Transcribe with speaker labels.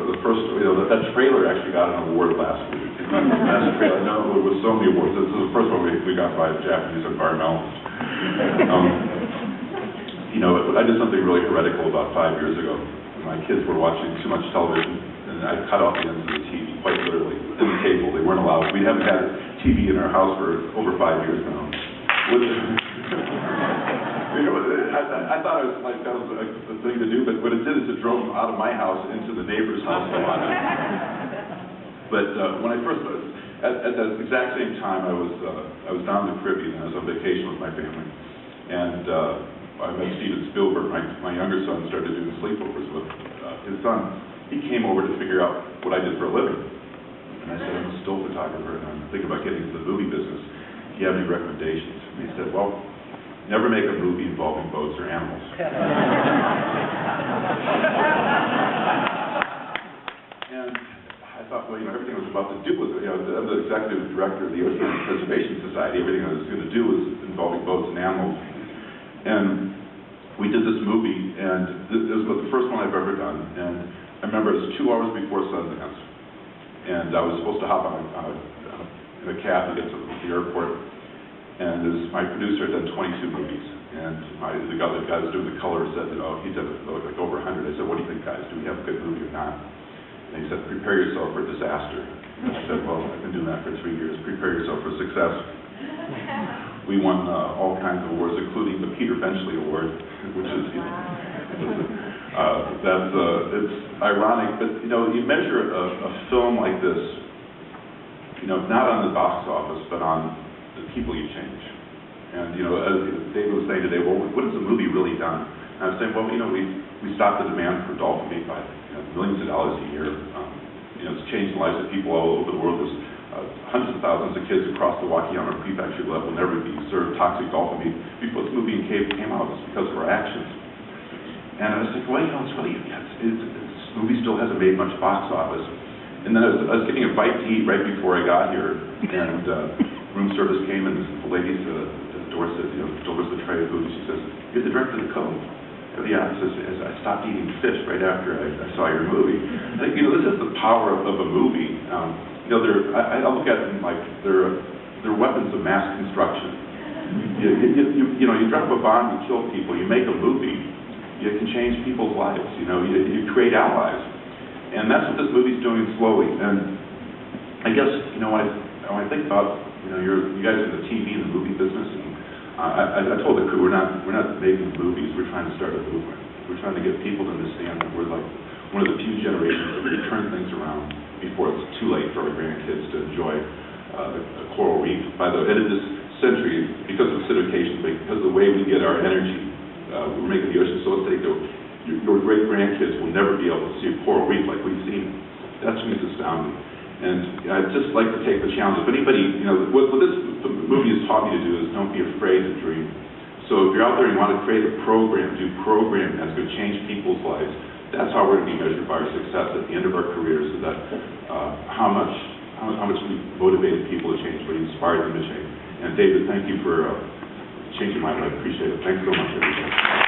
Speaker 1: the first, that trailer actually got an award last week. Best trailer. I know it was so many awards. This is the first one we got by a Japanese environmentalist. I did something really heretical about 5 years ago. My kids were watching too much television, and I cut off the ends of the TV, quite literally, in the cable. They weren't allowed. We haven't had TV in our house for over 5 years now. I thought it was like that was the thing to do, but what it did is it drove them out of my house into the neighbor's house to watch it. But when I first was, at that exact same time, I was down in the Caribbean, and I was on vacation with my family, and I met Steven Spielberg. My younger son started doing sleepovers with his son. He came over to figure out what I did for a living, and I said, I'm a still photographer, and I'm thinking about getting into the movie business. Do you have any recommendations? And he said, well, never make a movie involving boats or animals. And I thought, well, everything I was about to do was, I'm the executive director of the Oceanic Preservation Society. Everything I was going to do was involving boats and animals. And we did this movie, and this was the first one I've ever done. And I remember it was 2 hours before Sundance, and I was supposed to hop in a cab to get to the airport. And my producer had done 22 movies, and the guy that was doing the color said, he did like over 100. I said, what do you think, guys? Do we have a good movie or not? And he said, prepare yourself for disaster. And I said, well, I've been doing that for 3 years. Prepare yourself for success. We won all kinds of awards, including the Peter Benchley Award, which is, it's ironic, but you measure a film like this, not on the box office, but on the people you change. And as David was saying today, well, what has the movie really done? And I was saying, well, we stopped the demand for dolphin meat by millions of dollars a year. It's changed the lives of people all over the world. There's hundreds of thousands of kids across the Wakayama Prefecture that will never be served toxic dolphin meat. Before this movie came out, it's because of our actions. And I was thinking, well, it's really, this movie still hasn't made much box office. And then I was getting a bite to eat right before I got here, and room service came, and the lady at the door says, delivers the tray of food, and she says, you're the director of the Cove. Yeah, it says, I stopped eating fish right after I saw your movie. I think, this is the power of a movie. I look at them like they're weapons of mass construction. You drop a bomb, you kill people. You make a movie, you can change people's lives. You create allies, and that's what this movie's doing slowly. And I guess when I think about you guys in the TV and the movie business, and I told the crew we're not making movies. We're trying to start a movement. We're trying to get people to understand that we're like one of the few generations that can turn things around before it's too late for our grandkids to enjoy the coral reef. By the end of this century, because of acidification, because of the way we get our energy, we're making the ocean so acidic that your great-grandkids will never be able to see a coral reef like we've seen. That to me is astounding. And I'd just like to take the challenge. If anybody, what this movie has taught me to do is don't be afraid to dream. So if you're out there and you want to create a program, do programming that's going to change people's lives, that's how we're going to be measured by our success at the end of our careers, so that how much we motivated people to change, but inspired them to change. And David, thank you for changing my life. I appreciate it. Thanks so much, everybody.